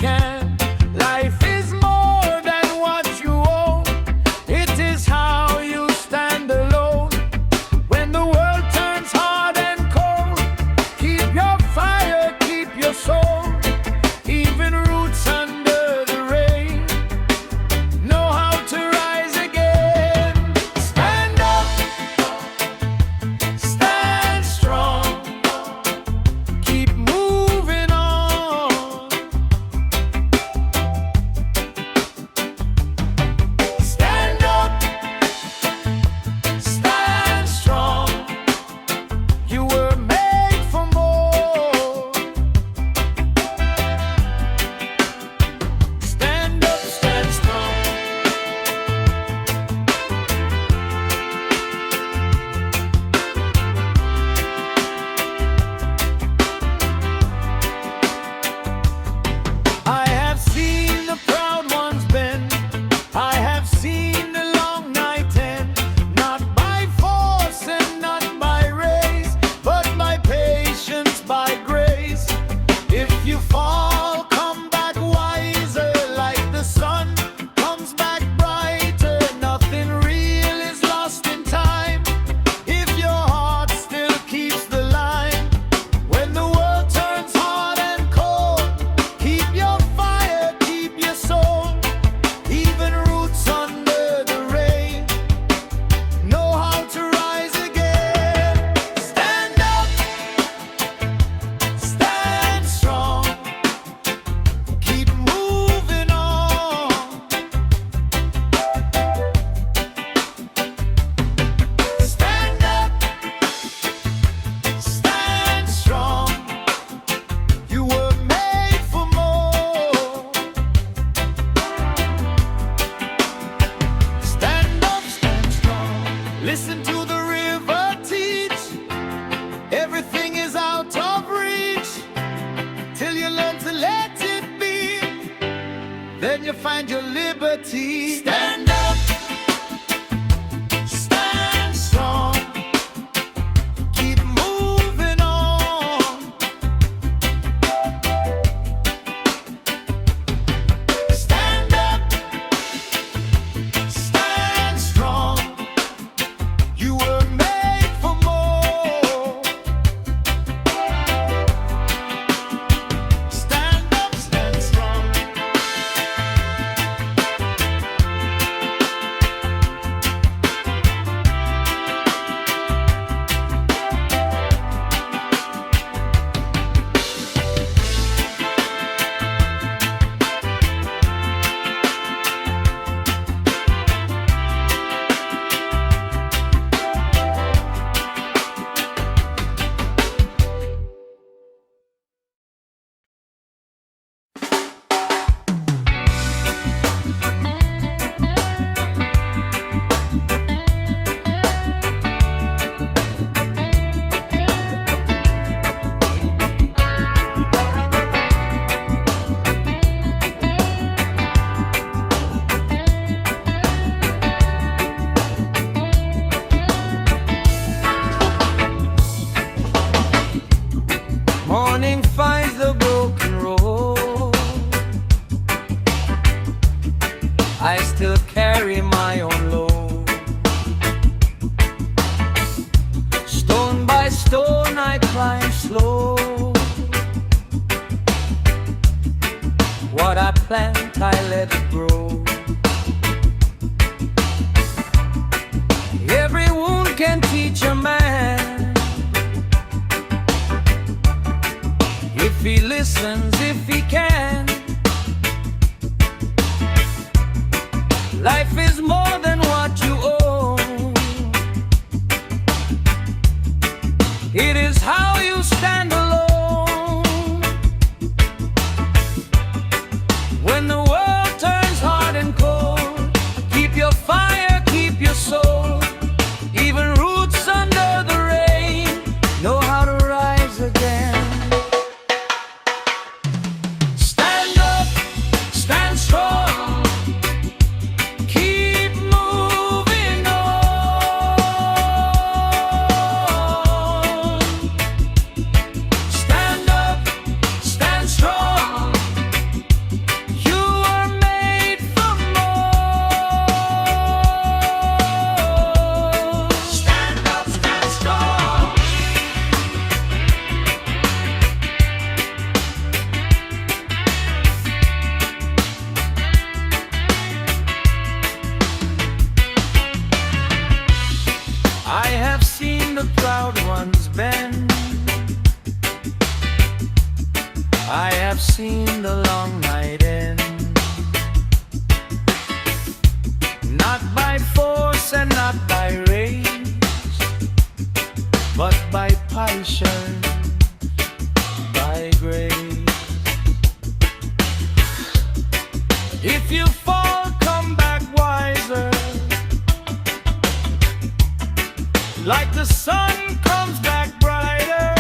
can. Life is more than what you own. It is how you stand alone. When the world turns hard and cold, keep your fire, keep your soul. Even roots under the rain know how to rise again. Stand up, stand strong, keep moving on. Stand up, stand strong. You were made for more. Stand up, stand strong. I have seen the proud ones bend. I have seen the long night end. Not by force and not by race, but by patience, by grace. If you fall, come back wiser, like the sun comes back brighter. Nothing real is lost in time, if your heart still keeps the line. When the world turns hard and cold, keep your fire, keep your soul. Even roots under the rain know how to rise again. Stand up, stand strong, keep moving on. Stand up, stand strong. You were made for more. Stand up, stand strong. Listen to the river teach. Everything is out of reach. Till you learn to let it be, then you find your liberty. Stand up, stand strong, keep moving on. Stand up, stand strong. You were made for more. Stand up, stand strong. Morning finds the broken road. I still carry my own load. Stone by stone I climb slow. What I plant I let it grow. Every wound can teach a man, if he listens, if he can. Life is more than what you own. It is how you stand alone. When the world turns hard and cold, keep your fire, keep your soul. Even roots under the rain know how to rise again. Stand long night end. Not by force and not by rage, but by passion, by grace. If you fall, come back wiser, like the sun comes back brighter.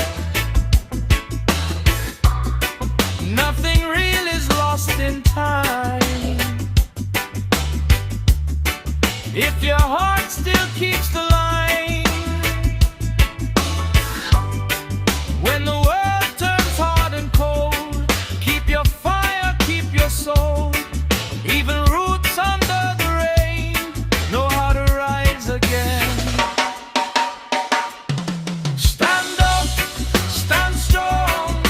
Nothing real is lost in time, if your heart still keeps the line. When the world turns hard and cold, keep your fire, keep your soul. Even roots under the rain know how to rise again. Stand up, stand strong,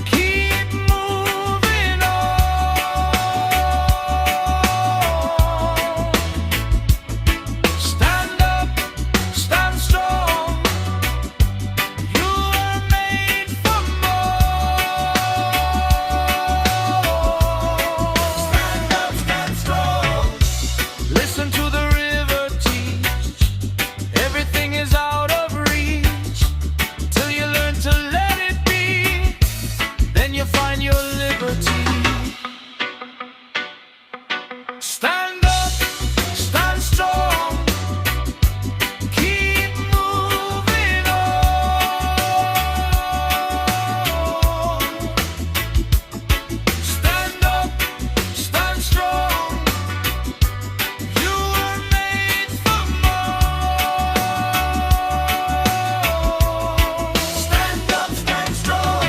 keep moving on. Stand up, stand strong, you were made for more. Stand up, stand strong, listen to the river teach. Everything is out of reach till you learn to let it be. Then you find your liberty. Stand up, stand strong, keep moving on. Stand up, stand strong, you were made for more. Stand up, stand strong.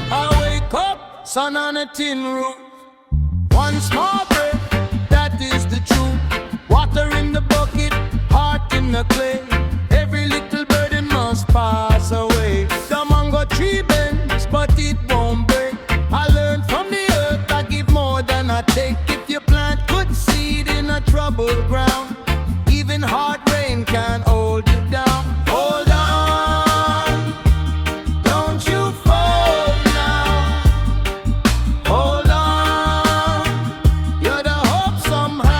I wake up, sun on a tin roof. One small breath, that is the truth. Water in the bucket, heart in the clay. Every little burden must pass away. The mango tree bends, but it won't break. I learned from the earth, I give more than I take. If you plant good seed in a troubled ground, even hard rain can hold you down. Hold on, don't you fall now. Hold on, you're the hope somehow.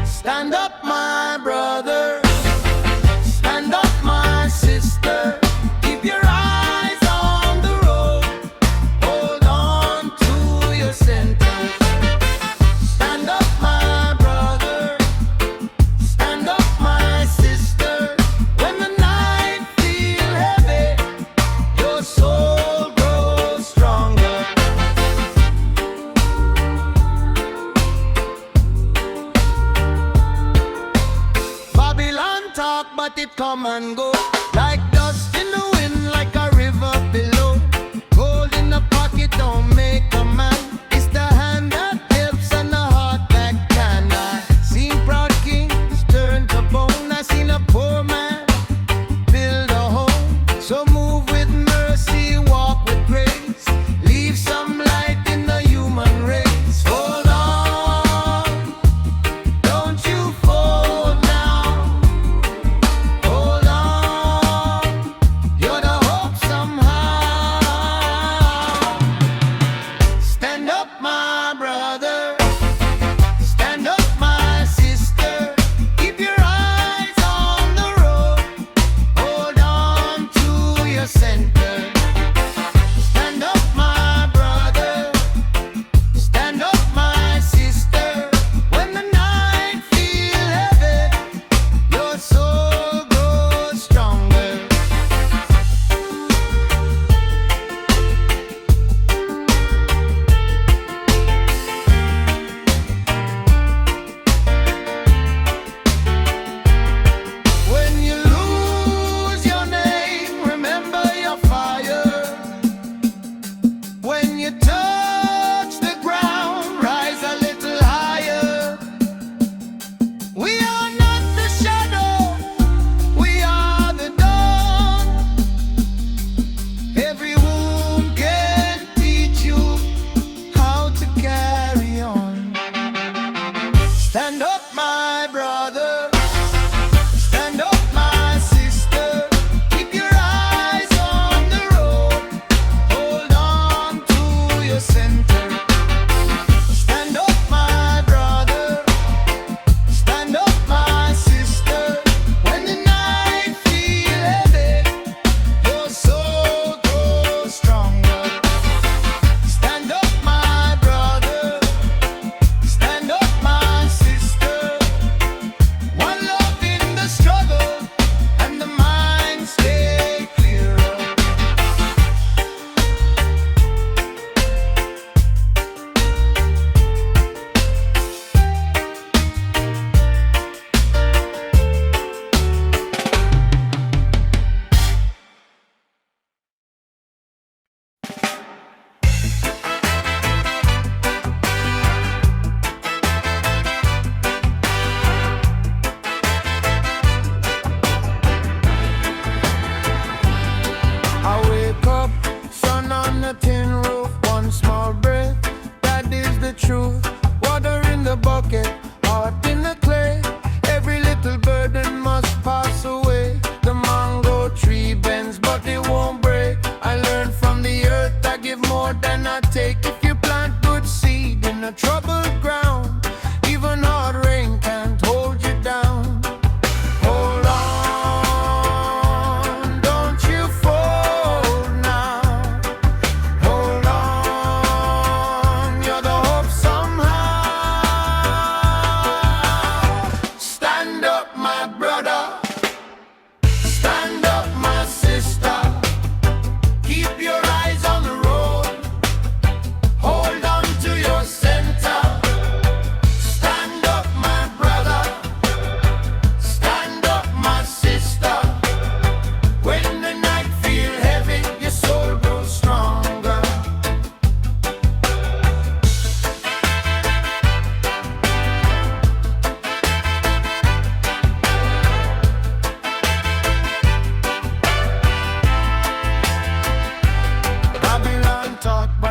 Stand up, my brother. Stand up, my sister. Keep your eyes on the road. Hold on to your center. Stand up, my brother. Stand up, my sister. When the night feels heavy, your soul grows stronger. Babylon talk, but it come and go, like dust in the wind, like a river below. Gold in the pocket don't make a man. It's the hand that helps and the heart that can. I seen proud kings turn to bone. I seen a poor man build a home. So move with mercy, walk with grace. Leave some light in the human race. Hold on, don't you fall now. Hold on, you're the hope somehow. Stand up, my brother. Stand up, my sister. Keep your eyes on the road. Hold on to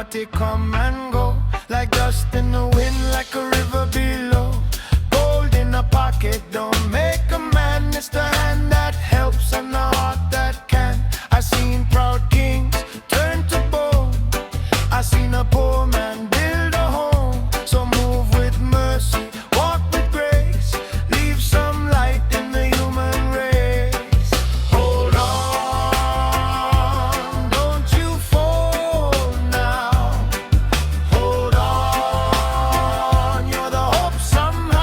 party come and go, like dust in the wind, like a river below. Gold in a pocket don't make a man, it's the hand that helps and the heart that can. I seen proud kings turn to bone, I seen a poor man build a home. So move with mercy, walk with grace, leave some light in the human race. Hold on, don't you fall now. Hold on, you're the hope somehow.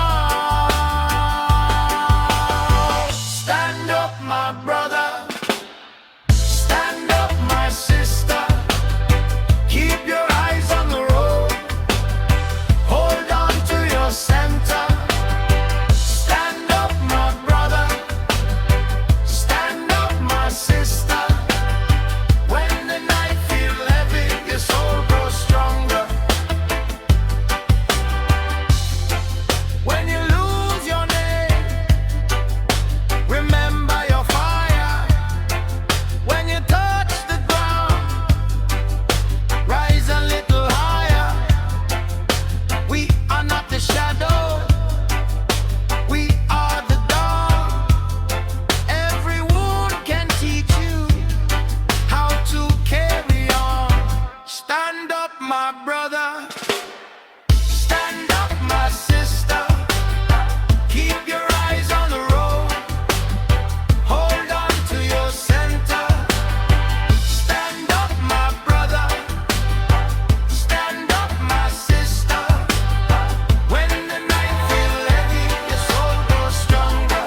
Stand up, my brother. Stand up, my sister. Keep your eyes on the road. Hold on to your center. Stand up, my brother. Stand up, my sister. When the night feels heavy, your soul grows stronger. When you lose your name, remember your fire. When you touch the ground, rise a little higher. We are not the shadow, we are the dawn. Every wound can teach you how to carry on. Stand up, my brother. Stand up, my sister. Keep your eyes on the road. Hold on to your center. Stand up, my brother. Stand up, my sister. When the night feels heavy, your soul grows stronger.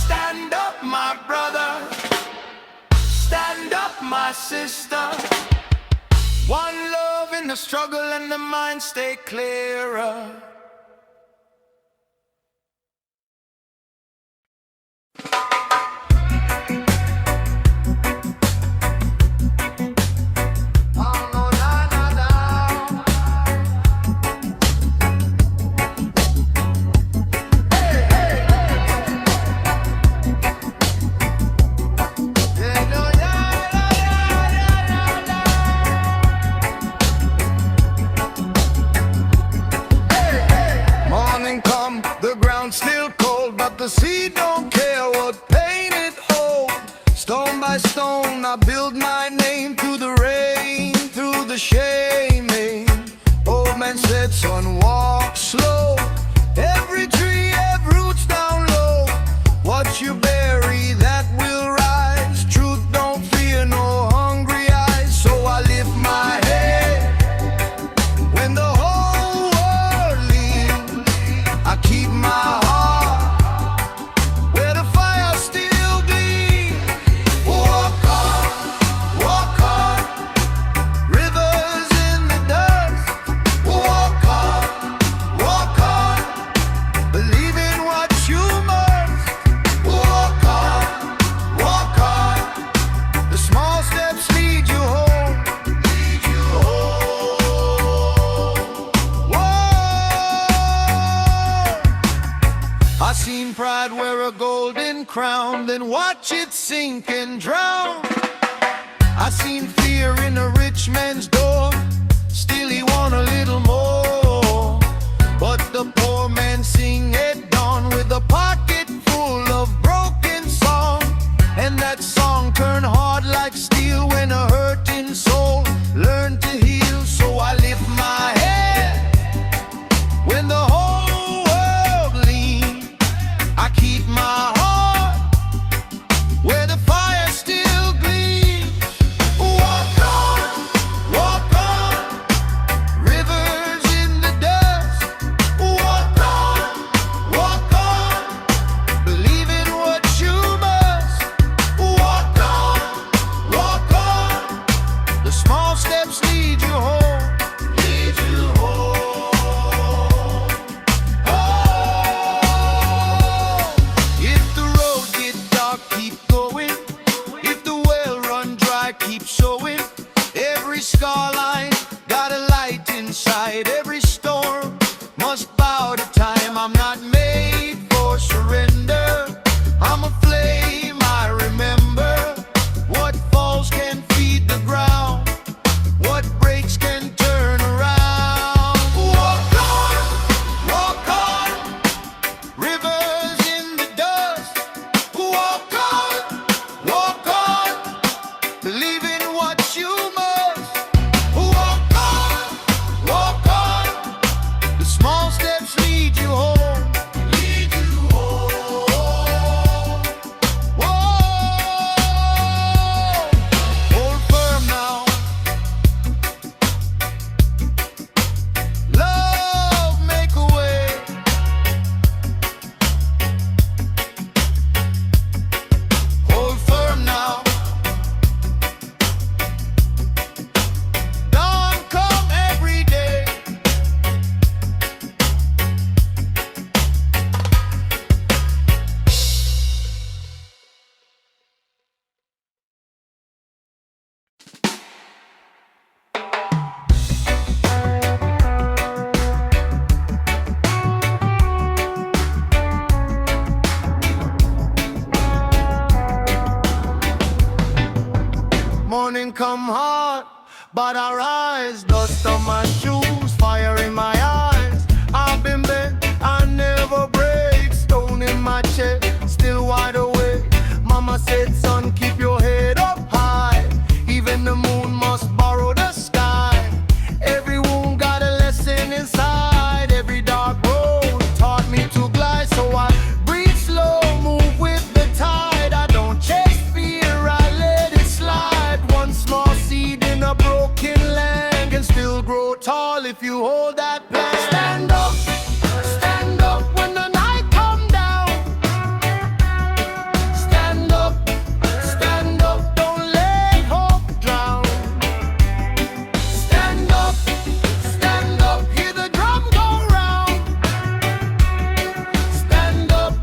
Stand up, my brother. Stand up, my sister. One love in the struggle and the mind stay clearer. Morning come, the ground's still cold, but the sea don't care what pain it holds. Stone by stone, I build my name through the rain, through the shaming. Old man said, son, walk slow. Every tree have roots down low. What you bury, that will rise. Truth don't fear no hungry eyes. So I lift my head when the whole world leaves. I keep my heart where the fire still gleams. Walk on, rivers in the dust. Walk on, believe in what you must. Walk on, the small steps lead you home. Lead you home. Whoa. I seen pride wear a golden crown, then watch it sink and drown. I seen fear in a rich man's door, still he want a little more. But the poor man sing at dawn with a pocket full of broken song. And that song turn hard like steel when a hurting soul learn to heal. So I lift my head when the whole world leans. I keep my heart where the fire still gleams. Walk on, rivers in the dust. Walk on, believe in what you must. Walk on, the small steps lead you home. Lead you home. Oh, if the road get dark, keep going. If the well run dry, keep showing. Every scar line got Morning come hot, but I rise. Dust on my shoes, fire in my eyes. I've been bent, I never break. Stone in my chest, still wide awake. Mama said, son, keep your head up high. Even the moon must borrow the sky. Every wound got a lesson inside. Every dark road taught me to glide. So I breathe slow, move with the tide. I don't chase fear, I let it slide. One small seed in a broken land can still grow tall if you hold that plan. Stand up when the night come down. Stand up, don't let hope drown. Stand up, hear the drum go round. Stand up,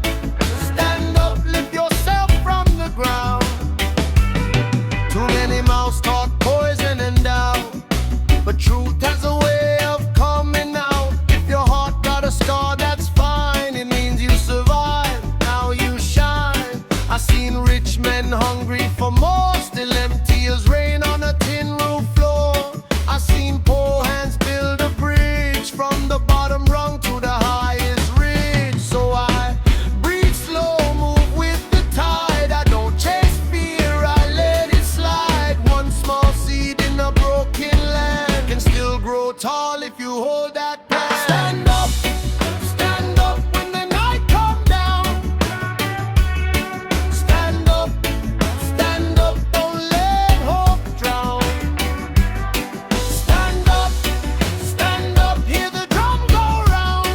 lift yourself from the ground. Too many mouths talk poison and doubt, but truth has a way of coming out. If your heart got a scar, that's fine. It means you survive, now you shine. I seen rich men hungry for more, still empty as rain on a tin roof floor. I seen poor hands build a bridge from the bottom rung to the highest ridge. So I breathe slow, move with the tide. I don't chase fear, I let it slide. One small seed in a broken land can still grow tall if you hold that plan. Stand up when the night come down. Stand up, don't let hope drown. Stand up, hear the drum go round.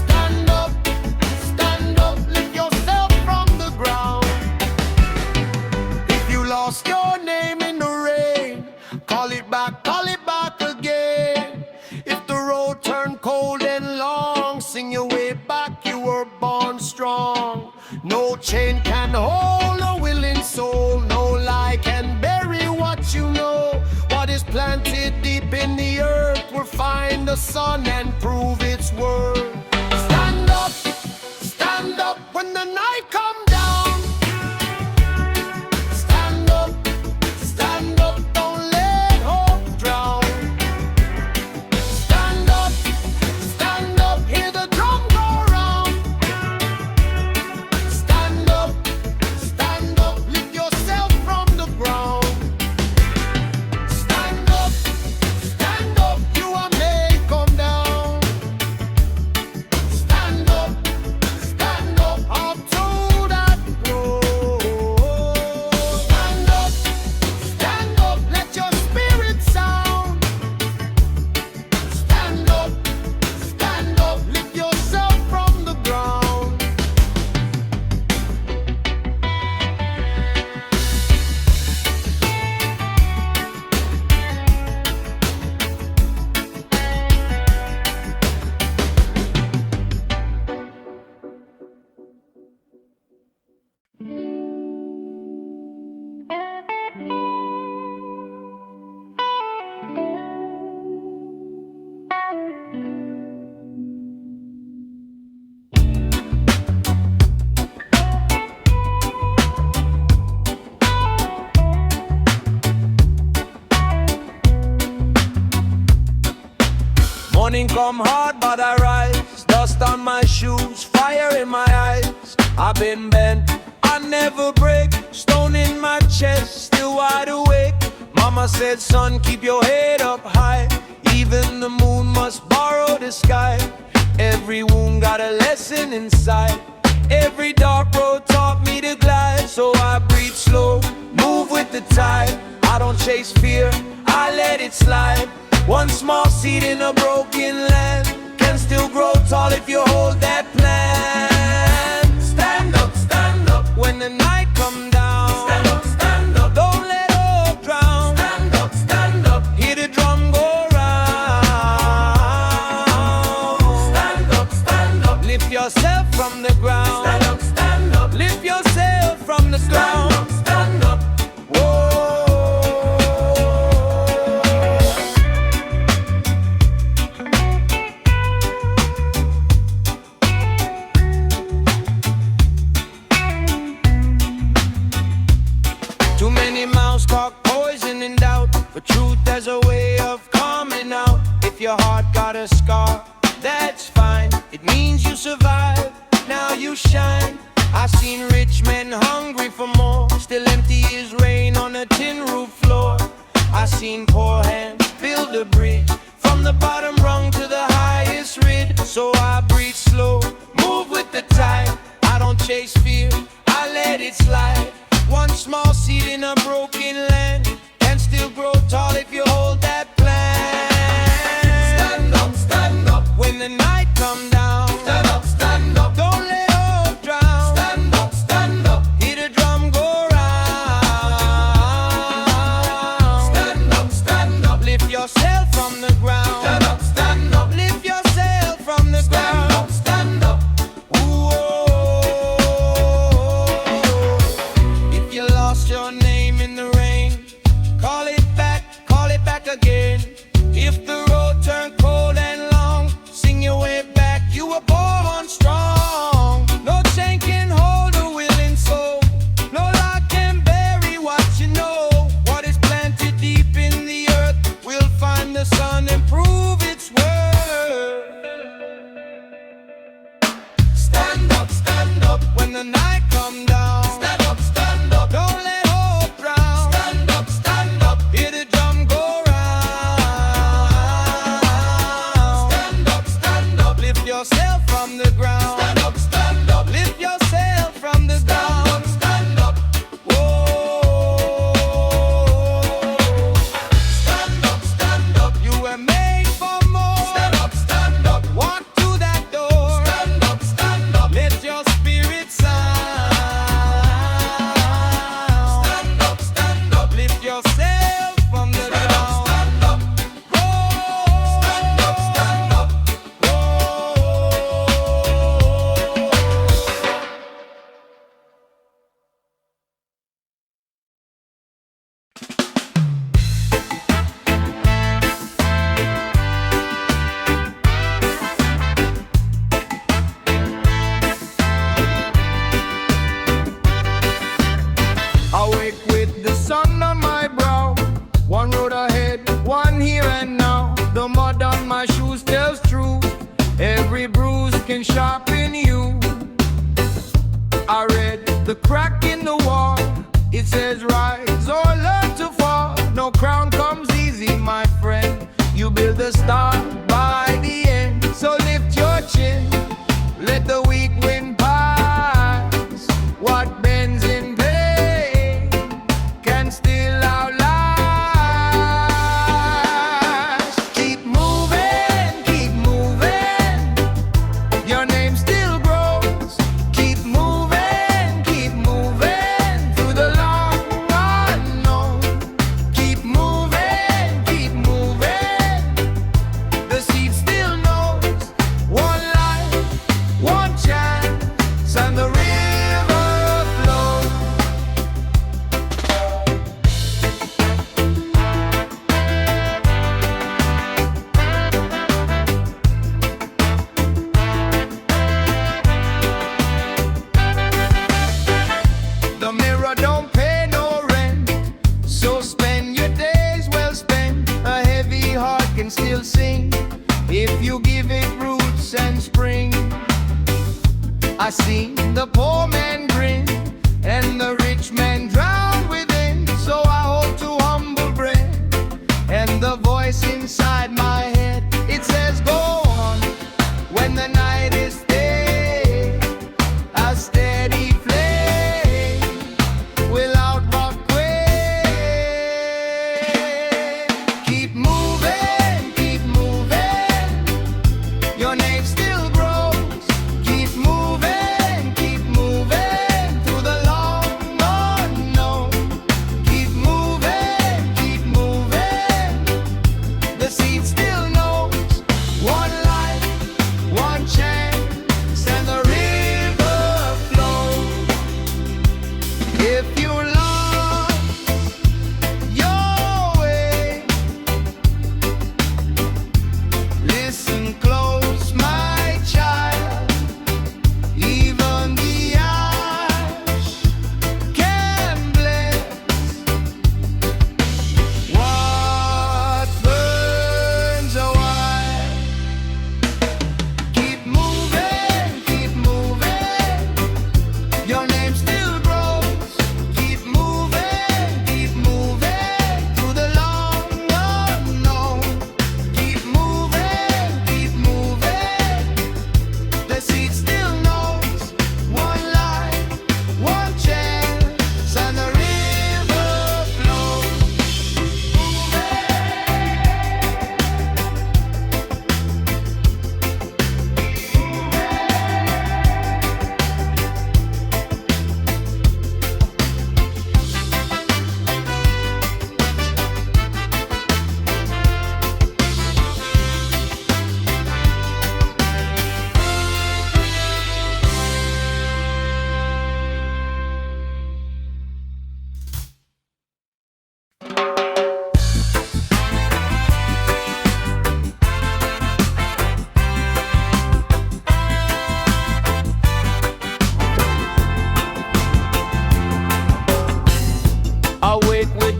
Stand up, lift yourself from the ground. If you lost your name in the rain, call it back again. If the road turned cold and long, sing your way back, you were born strong. No chain can hold a willing soul, no lie can bury what you know. What is planted deep in the earth will find the sun and prove its worth. Stand up when the night come down. Stand up, don't let hope drown. Stand up, hear the drum go round. Stand up, lift yourself from the ground. Stand up, you are made come down. Stand up, up to that road. Stand up, let your spirit sound. Stand up, lift yourself from the ground. Morning come hard, but I rise. Dust on my shoes, fire in my eyes. I've been bent, I never break. Stone in my chest, still wide awake. Mama said, son, keep your head up high. Even the moon must borrow the sky. Every wound got a lesson inside. Every dark road taught me to glide. So I breathe slow, move with the tide. I don't chase fear, I let it slide. One small seed in a broken land can still grow tall if you hold that plan. Stand up when the night come down. Stand up, don't let hope drown. Stand up, hear the drum go round. Stand up, lift yourself from the ground. Stand up, lift yourself from the ground. Stand up, whoa. that's fine. It means you survive, now you shine. I seen rich men hungry for more, still empty as rain on a tin roof floor. I seen poor hands build a bridge from the bottom rung to the highest rid. So I breathe slow, move with the tide. I don't chase fear, I let it slide. One small seed in a broken land can still grow tall if you hold that plan. Stand up when the night come down. Stand up, don't let hope drown. Stand up, hear the drum go round. Stand up, lift yourself from the ground. Stand up, lift yourself from the ground. Stand up, ooh, if you lost your name in the rain, call it back again. If the road turned cold and long, sing your way back, you were born strong. No chain can hold a willing soul, no lock can bury what you know. What is planted deep in the earth will find the sun and prove its worth. Stand up when the night come down. Stand up, don't let hope drown. Stand up, hear the drum go round. Stand up, lift yourself from the ground. Stand up, lift yourself from the ground. Stand up, whoa. Stand up, you were made for more. Stand up, walk to that door. Stand up, let your spirit sound. Stand up, lift yourself from the ground. Stand up, whoa. Stand up, whoa. Awake with the sun on my brow, one road ahead, one here and now. The mud on my shoes tells true, every bruise can sharpen you. I read the crack in the wall, it says rise or learn to fall. No crown comes easy, my friend, you build a star by the end. So lift your chin, let the weak wind pass. What bends in pain can still outlast. Keep moving, your name still grows. Keep moving through the long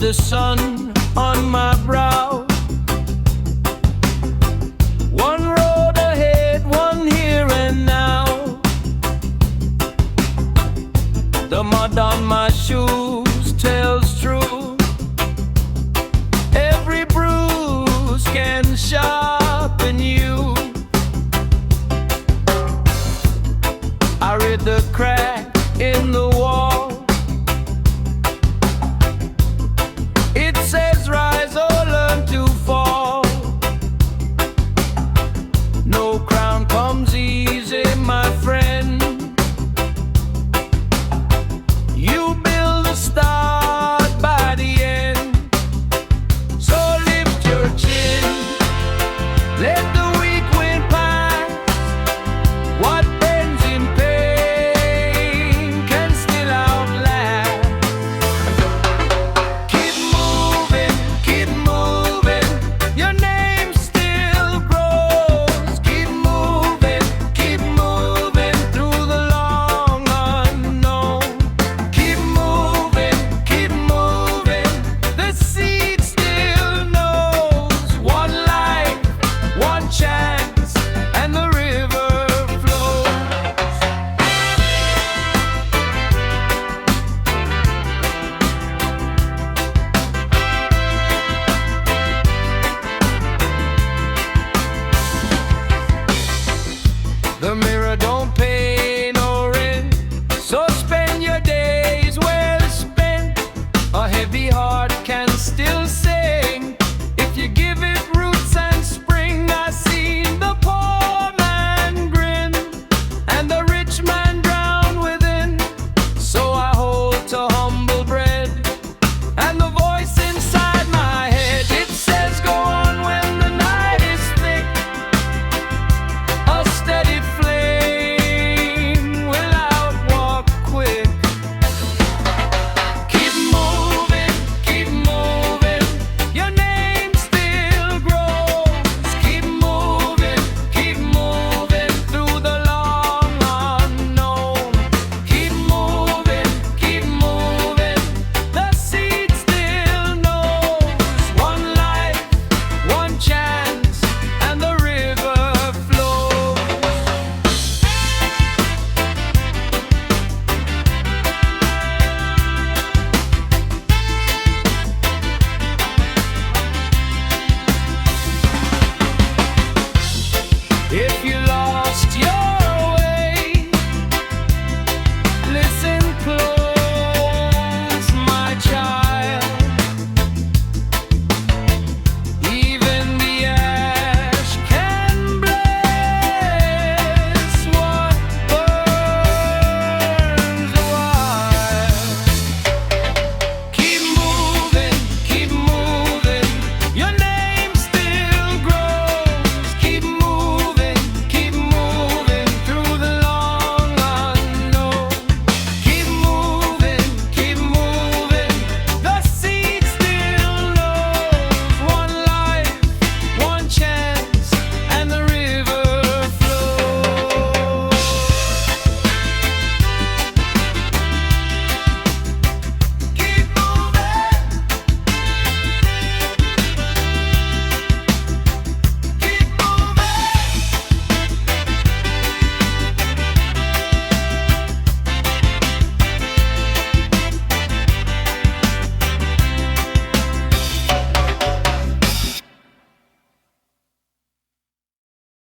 the sun on my brow. One road ahead, one here and now. The mud on my